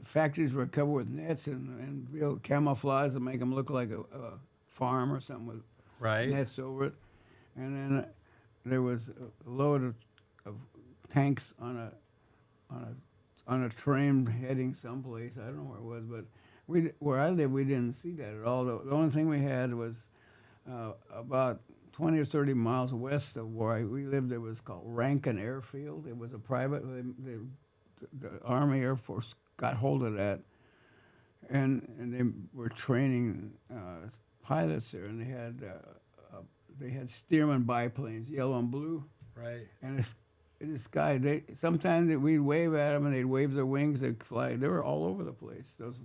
factories were covered with nets and build camouflage to make them look like a farm or something with right. nets over it. And then there was a load of tanks on a train heading someplace. I don't know where it was, but where I live, we didn't see that at all. The only thing we had was about 20 or 30 miles west of where we lived. It was called Rankin Airfield. It was a private. The Army Air Force got hold of that, and they were training pilots there, and they had Stearman biplanes, yellow and blue. Right. And this guy, sometimes we'd wave at them, and they'd wave their wings. They'd fly. They were all over the place. Those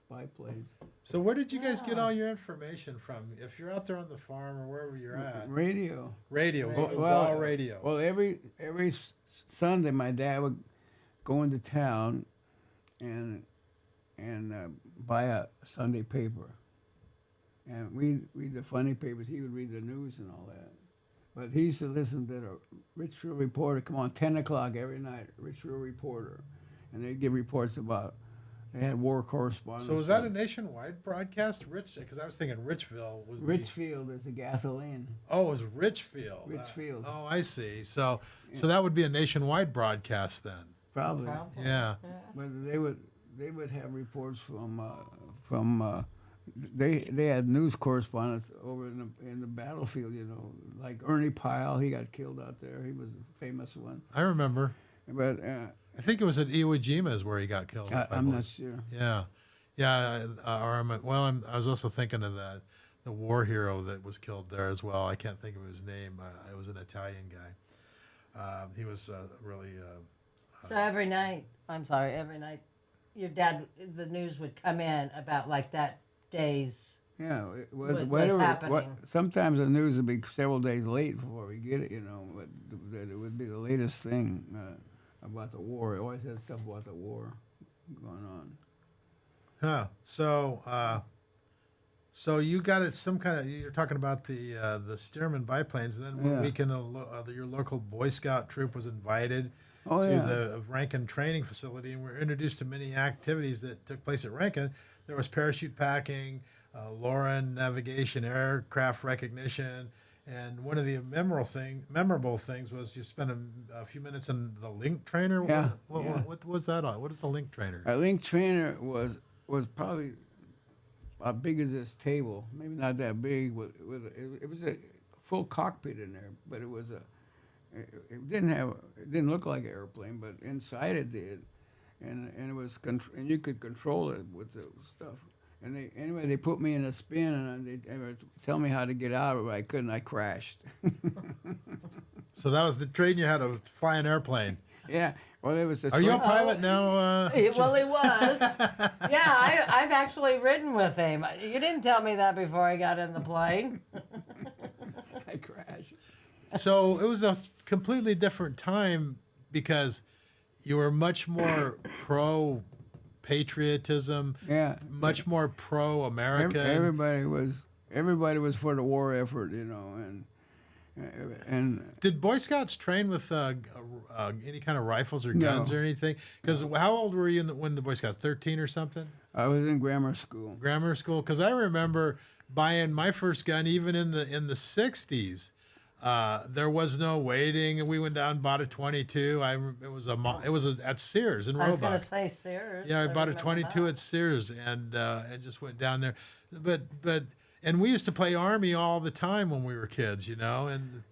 biplanes. So where did you guys get all your information from? If you're out there on the farm or wherever you're at. Radio. Radio. It was all radio. Well, every Sunday, my dad would go into town and buy a Sunday paper. And we read the funny papers. He would read the news and all that. But he used to listen to the Richfield Reporter come on 10 o'clock every night, Richfield Reporter. And they'd give reports about, they had war correspondents. So was that a nationwide broadcast? Because I was thinking Richville. Richfield is a gasoline. Oh, it was Richfield. Richfield. Oh, I see. So that would be a nationwide broadcast then. Probably. Yeah. But they would have reports from they had news correspondents over in the battlefield, like Ernie Pyle. He got killed out there. He was a famous one. I remember. But I think it was at Iwo Jima is where he got killed. I'm not sure. Yeah. Yeah, I was also thinking of the war hero that was killed there as well. I can't think of his name. It was an Italian guy. He was really. So every night, your dad, the news would come in about like that day's. Yeah, What's whatever. happening. Sometimes the news would be several days late before we get it, but that it would be the latest thing about the war. It always had stuff about the war going on. Huh. So you got it. Some kind of. You're talking about the Stearman biplanes, and then one Yeah. weekend, your local Boy Scout troop was invited Oh to yeah. the Rankin training facility, and we're introduced to many activities that took place at Rankin. There was parachute packing, Lauren navigation, aircraft recognition, and one of the memorable things was you spent a few minutes in the link trainer. Yeah, What was that on? What is the link trainer? Our link trainer was probably about big as this table, maybe not that big. It was a full cockpit in there, but it was it didn't look like an airplane, but inside it did, and it was and you could control it with the stuff. And they put me in a spin, and they were tell me how to get out of it. I couldn't. I crashed. So that was the training you had to fly an airplane. Yeah. Well, it was. Are you a pilot now? Well, he was. Yeah, I've actually ridden with him. You didn't tell me that before I got in the plane. I crashed. So it was a completely different time because you were much more pro patriotism, Yeah. much more pro American. Everybody was for the war effort, and Did Boy Scouts train with any kind of rifles or No. guns or anything? Because how old were you when the Boy Scouts? 13 or something? I was in grammar school. Grammar school? Because I remember buying my first gun even in the 60s. There was no waiting, and we went down and bought a 22. It was at Sears in I was going to Roebuck. say Sears. Yeah, I bought a remember 22 that. at Sears and just went down there. And we used to play Army all the time when we were kids, and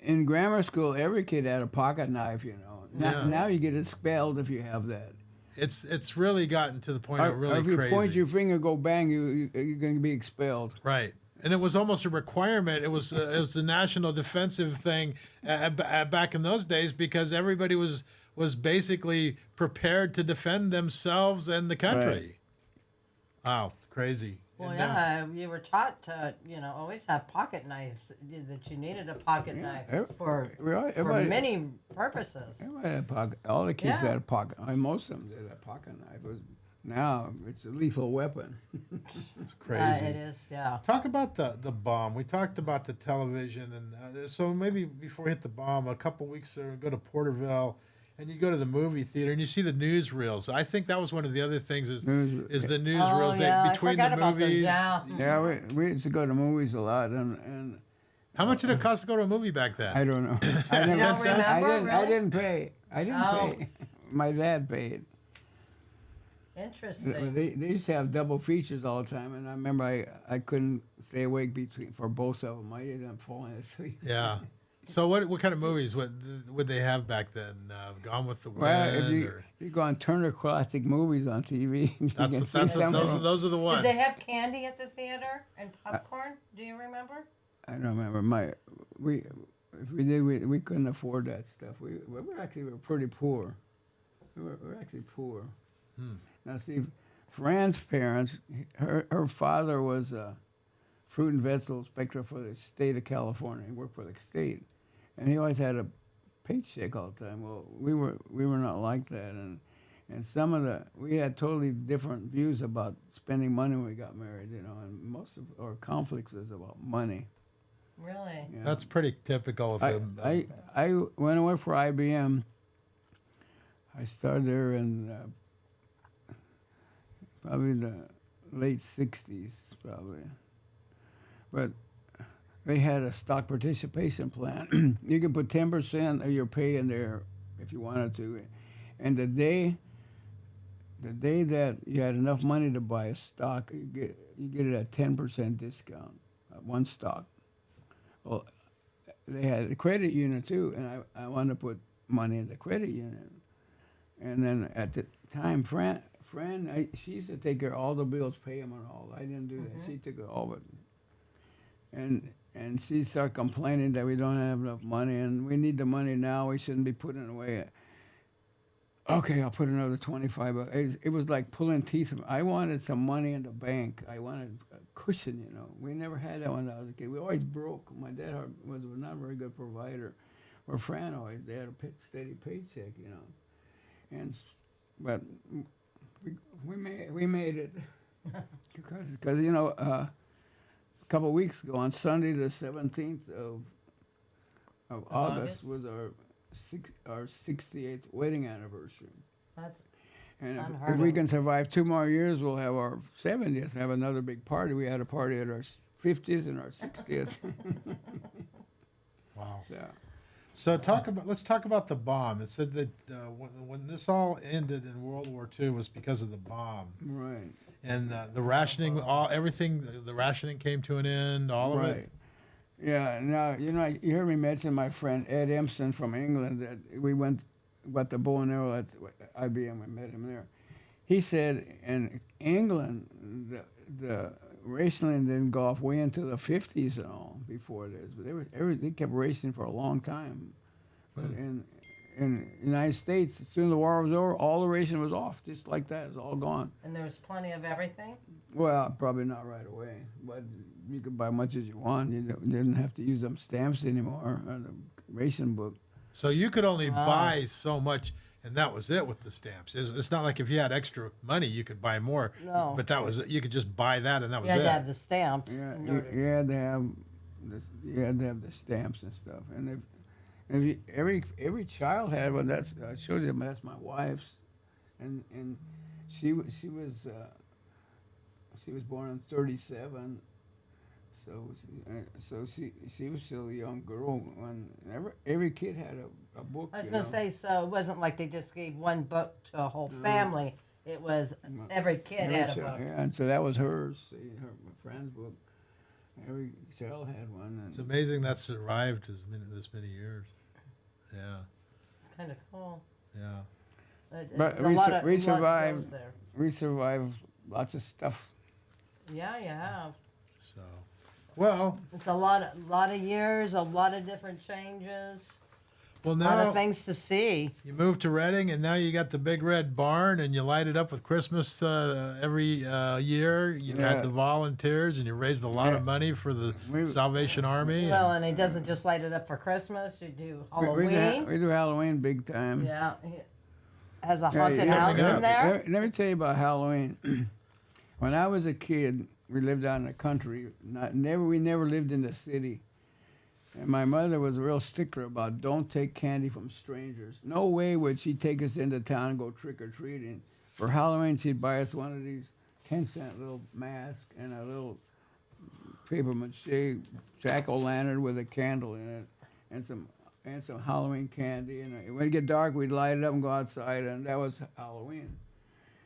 In grammar school, every kid had a pocket knife, Yeah. Now you get expelled if you have that. it's really gotten to the point Or of really if you crazy. point your finger, go bang, you're going to be expelled. Right. And it was almost a requirement. It was the national defensive thing back in those days because everybody was basically prepared to defend themselves and the country. Wow, crazy. Well, And, yeah, you were taught to, always have pocket knives, that you needed a pocket knife for many purposes. Everybody had a pocket. All the kids Yeah. had a pocket. I mean, most of them did a pocket knife. Now it's a lethal weapon. It's crazy. It is, yeah. Talk about the bomb. We talked about the television, and so maybe before we hit the bomb, a couple weeks ago, go to Porterville, and you go to the movie theater and you see the newsreels. I think that was one of the other things is the newsreels I between forgot the about those, movies. yeah. Yeah, we used to go to movies a lot, and How much did it cost to go to a movie back then? I don't know. I You don't remember, I really? didn't pay. I didn't Oh. pay. My dad paid. Interesting. They used to have double features all the time, and I remember I couldn't stay awake for both of them. I ended up falling asleep. Yeah. So what kind of movies would they have back then? Gone with the Wind? Well, if or, you go on Turner Classic Movies on TV, you can see some of them. those are the ones. Did they have candy at the theater and popcorn? Do you remember? I don't remember. If we did, we couldn't afford that stuff. We were pretty poor. We were actually poor. Now see, Fran's parents, her father was a fruit and vegetable inspector for the state of California. He worked for the state, and he always had a paycheck all the time. Well, we were not like that, and we had totally different views about spending money when we got married. And most of our conflicts was about money. Really? Yeah. That's pretty typical of them. When I worked for IBM, I started there in probably the late 60s, probably. But they had a stock participation plan. You could put 10% of your pay in there if you wanted to. And the day that you had enough money to buy a stock, you get it at 10% discount, one stock. Well, they had a credit union too, and I wanted to put money in the credit union. And then at the time, Fran friend, she used to take care of all the bills, pay them and all. I didn't do that. She took care of all of it. And she started complaining that we don't have enough money and we need the money now. We shouldn't be putting it away. Okay, I'll put another 25. It was like pulling teeth. I wanted some money in the bank. I wanted a cushion, you know. We never had that when I was a kid. We always broke. My dad was not a very good provider. Or Fran always, they had a steady paycheck, you know. But we made it because you know a couple of weeks ago on Sunday the 17th of August was our 68th wedding anniversary. That's And unheard if we of. can survive 2 more years, we'll have our 70th. Have another big party. We had a party at our 50th and our 60th. Wow. So, So let's talk about the bomb. It said that when this all ended in World War II was because of the bomb. right. And the rationing, the rationing came to an end, all of it. Yeah. Now you know you heard me mention my friend Ed Empson from England that we went the bow and arrow at IBM. We met him there. He said in England the rationing didn't go off way into the 50s and all before this, but they kept racing for a long time. But in the United States, as soon as the war was over, all the racing was off, just like that. It's all gone. And there was plenty of everything. Well, probably not right away, but you could buy much as you want. You didn't have to use them stamps anymore, or the ration book. So you could only buy so much, and that was it with the stamps. It's not like if you had extra money, you could buy more. No. But that was it. You could just buy that, and that was You had it. to have the stamps. Yeah, in you order- had to have you had to have the stamps and stuff. And every child had one. I showed you. That's my wife's, and she was born in 37. So she was still a young girl when every kid had a book. I was you going know. to say, so it wasn't like they just gave one book to a whole family. It was every kid had a book. Yeah, and so that was hers. See, her friend's book. Every child had one. It's amazing that survived this many years. Yeah, It's kind of cool. yeah. But A lot of- we a lot survived. goes there. We survived lots of stuff. Yeah, you have. So, well, It's a lot of years, a lot of different changes, well a lot now of things to see. you moved to Reading, and now you got the big red barn, and you light it up with Christmas every year. You Yeah. had the volunteers, and you raised a lot of money for the Salvation Army. and- Well, and it doesn't just light it up for Christmas. You do We Halloween. do Halloween big time. Yeah. It has a Yeah, haunted yeah, house yeah. in there. Let me tell you about Halloween. When I was a kid, we lived out in the country. We never lived in the city. And my mother was a real stickler about don't take candy from strangers. No way would she take us into town and go trick-or-treating. For Halloween, she'd buy us one of these 10-cent little masks and a little paper mache jack-o'-lantern with a candle in it and some Halloween candy. And when it get dark, we'd light it up and go outside, and that was Halloween.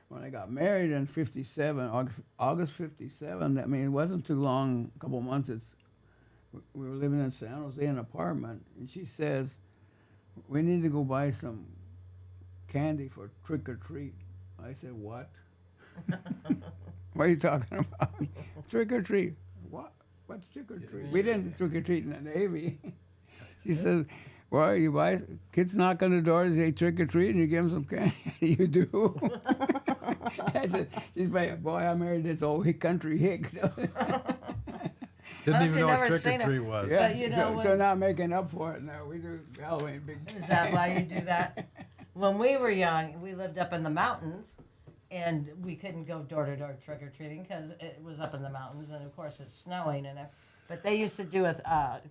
When I got married in 57, August 57, I mean, it wasn't too long, a couple months, we were living in San Jose in an apartment, and she says, we need to go buy some candy for trick or treat. I said, what? What are you talking about? Trick or treat? What? What's trick or treat? We didn't trick or treat in the Navy. She says, well, you buy, kids knock on the door, they say trick or treat, and you give them some candy. You do. I said, she's like, boy, I married this old country hick. Didn't even You've know what never trick seen or it. treat was. Yeah, But you know so what- now making up for it now. We do Halloween big Is that why you do that? When we were young, we lived up in the mountains, and we couldn't go door to door trick or treating because it was up in the mountains, and of course it's snowing and. But they used to do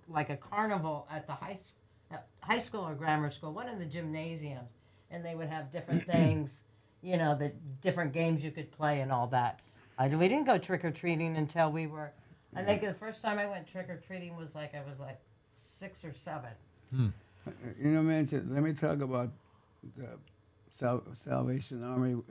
like a carnival at the high school or grammar school, one of the gymnasiums, and they would have different things, you know, the different games you could play and all that. We didn't go trick or treating until we were. I think the first time I went trick or treating was I was 6 or 7. You know, man, let me talk about the Salvation Army.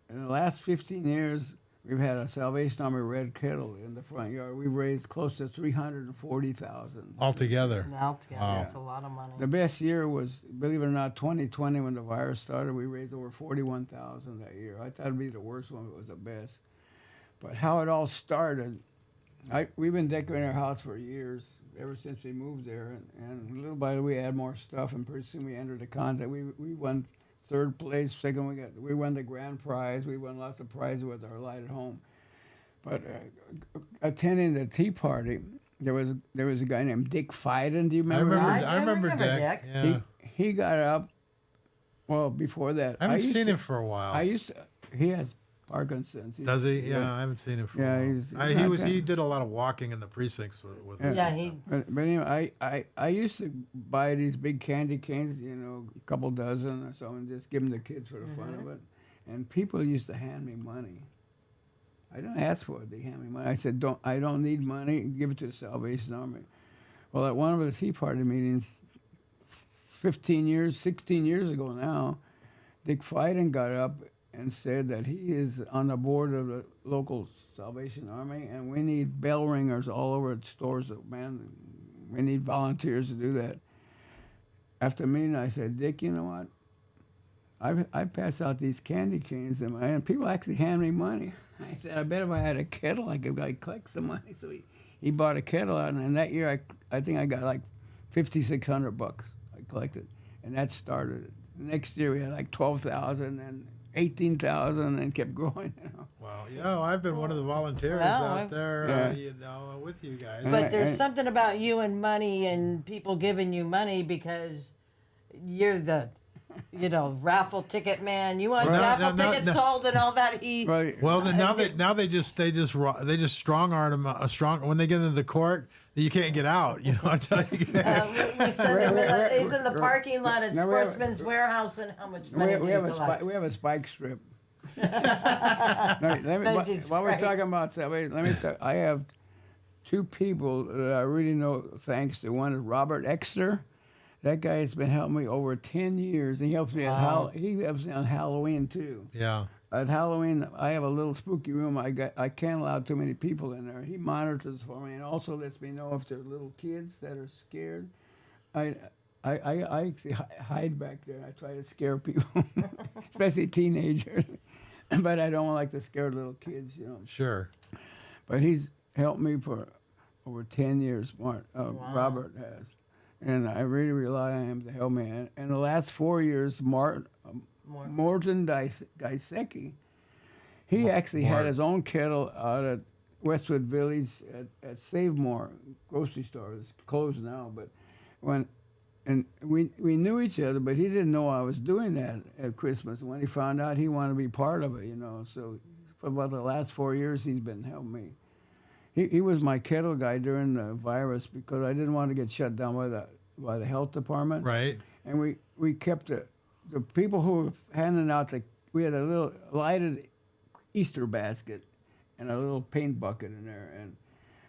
In the last 15 years, We've had a Salvation Army red kettle in the front yard. We raised close to $340,000 Altogether. Now together, Wow. that's a lot of money. The best year was, believe it or not, 2020 when the virus started. We raised over $41,000 that year. I thought it'd be the worst one, but it was the best. But how it all started, we've been decorating our house for years, ever since we moved there, and little by little we add more stuff, and pretty soon we entered the contest. We won third place, second we won the grand prize. We won lots of prizes with our light at home. But attending the tea party, there was a guy named Dick Fiden. Do you remember? I remember remember Dick. Dick. Yeah. He got up. Well, before that, I haven't used seen to- him for a while. I used to. He has Parkinson's. Does he? Yeah, I haven't seen him for Yeah, a while. he's he not was. that- He did a lot of walking in the precincts with Yeah. Yeah, he. But anyway, I used to buy these big candy canes, a couple dozen or so, and just give them to kids for the fun of it. And people used to hand me money. I didn't ask for it; they hand me money. I said, I don't need money. Give it to the Salvation Army." Well, at one of the Tea Party meetings, 16 years ago now, Dick Fiden got up and said that he is on the board of the local Salvation Army, and we need bell ringers all over at stores. Man, we need volunteers to do that. After the meeting, I said, "Dick, you know what? I pass out these candy canes, and people actually hand me money." I said, "I bet if I had a kettle, I could collect some money." So he bought a kettle out, and that year I think I got like $5,600 I collected, and that started it. The next year we had like 12,000 and 18,000, and kept growing. Wow. Yeah, I've been one of the volunteers Well, out I've- there, Yeah. with you guys. But there's and- something about you and money and people giving you money because you're the, raffle ticket man. You want Right. raffle No, tickets no. sold and all that. Right. Well, now they just strong arm them. When they get into the court, you can't get out. Until you get. We send him he's in the parking lot at No, we have- Sportsman's Warehouse, and how much money do We you have a collect? we have a spike strip. While we're Christ. talking about Salvation, let me tell I have two people that I really know thanks to. One is Robert Exter. That guy has been helping me over 10 years. And he helps me he helps me on Halloween too. Yeah. At Halloween, I have a little spooky room. I can't allow too many people in there. He monitors for me and also lets me know if there are little kids that are scared. I actually hide back there. I try to scare people, especially teenagers. But I don't like to scare little kids, Sure. But he's helped me for over 10 years, Robert has. And I really rely on him to help me. And in the last 4 years, Morton Gaisecki, he actually had his own kettle out at Westwood Village at Save More grocery store. It's closed now, but we knew each other, but he didn't know I was doing that at Christmas. And when he found out, he wanted to be part of it, So for about the last 4 years, he's been helping me. He was my kettle guy during the virus because I didn't want to get shut down by the health department. Right. And we kept the people who were handing out we had a little lighted Easter basket and a little paint bucket in there, and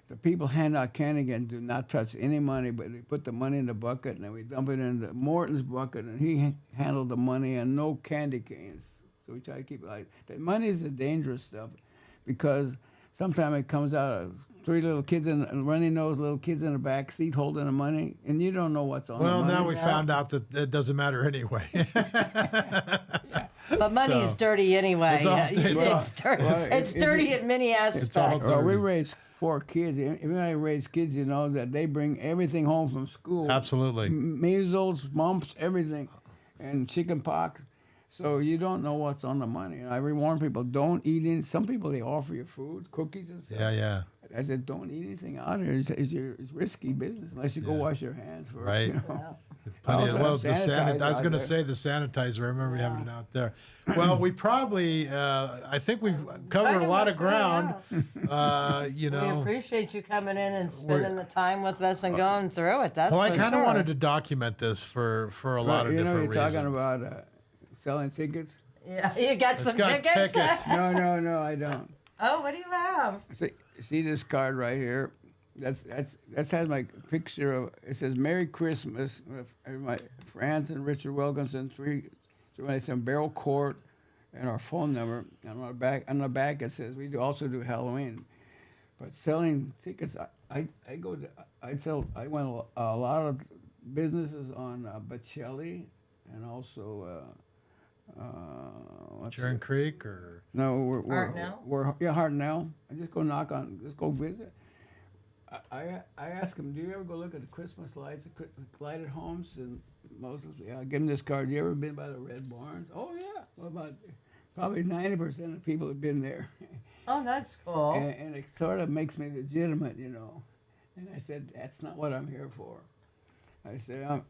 the people hand out candy again do not touch any money, but they put the money in the bucket and then we dump it in Morton's bucket, and he handled the money and no candy canes. So we try to keep it light. The money is the dangerous stuff because sometimes it comes out of three little kids runny nosed little kids in the back seat holding the money, and you don't know what's on the money. Well, now we found out that it doesn't matter anyway. But money's So, dirty anyway. it's all- It's dirty. well, It's dirty in many aspects. all Well, we dirty. raised 4 kids. If I raise kids, that they bring everything home from school. Absolutely. Measles, mumps, everything, and chicken pox. So you don't know what's on the money. And I warn people, don't eat any. Some people, they offer you food, cookies and stuff. Yeah. I said, don't eat anything out here. It's risky business unless you go wash your hands first. Right. Also Plenty of, well, have the sanitizer I was out going to there. say the sanitizer. I remember having it out there. Well, we probably, I think we've covered a lot of ground. We appreciate you coming in and spending the time with us and going through it. That's Well, I for kind of sure. wanted to document this for a lot of You're different reasons. talking about selling tickets? Yeah, you got It's some got tickets. tickets. No, I don't. Oh, what do you have? See this card right here? That has my picture of. It says "Merry Christmas" with my friends and Richard Wilkinson, some Barrel Court, and our phone number. And on the back it says we also do Halloween. But selling tickets, I went a lot of businesses on Bocelli and also Sharon Creek or no, Hartnell? Hartnell. I just go just go visit. I ask him, do you ever go look at the Christmas lights, lighted homes? And Moses, yeah, I give him this card. You ever been by the Red Barns? Oh yeah. Well, about probably 90% of people have been there. Oh, that's cool. And it sort of makes me legitimate, you know. And I said, that's not what I'm here for. I said,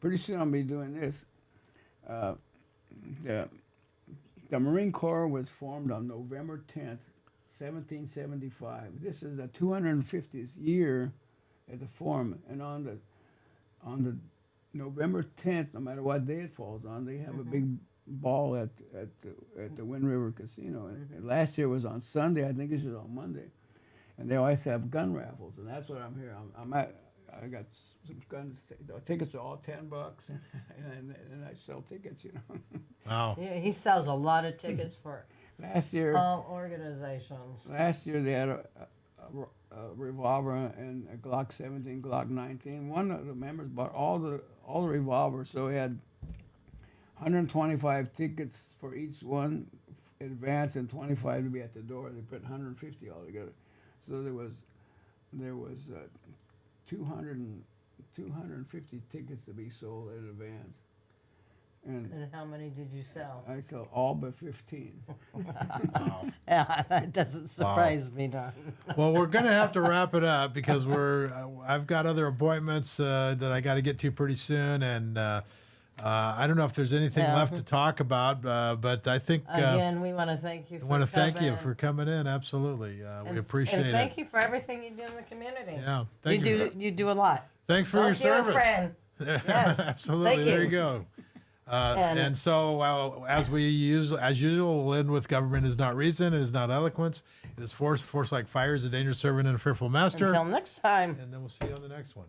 pretty soon I'll be doing this. The Marine Corps was formed on November 10th, 1775. This is the 250th year at the form, and on the November 10th, no matter what day it falls on, they have a big ball at the Wind River Casino. And last year was on Sunday. I think this is on Monday, and they always have gun raffles, and that's what I'm here. I got some guns. The tickets are all $10, and I sell tickets. You know. wow. Yeah, he sells a lot of tickets for Last year, all organizations. Last year they had a revolver and a Glock 17, Glock 19. One of the members bought all the revolvers, so he had 125 tickets for each one in advance and 25 to be at the door. They put 150 altogether. So there was 250 tickets to be sold in advance. And how many did you sell? I sold all but 15. Wow. Yeah, that doesn't surprise me none. Well, we're gonna have to wrap it up because I've got other appointments that I got to get to pretty soon, and I don't know if there's anything left to talk about, but I think Again, we want to thank you. I want to thank you for coming in. Absolutely, we appreciate and thank it. you for everything you do in the community. Yeah, thank you. You do a lot. Thanks for your Boss, you're a service. friend. Yes, Absolutely. thank There you. you go. And so, as usual, we'll end with government is not reason, it is not eloquence, it is force. Force like fire is a dangerous servant and a fearful master. Until next time. And then we'll see you on the next one.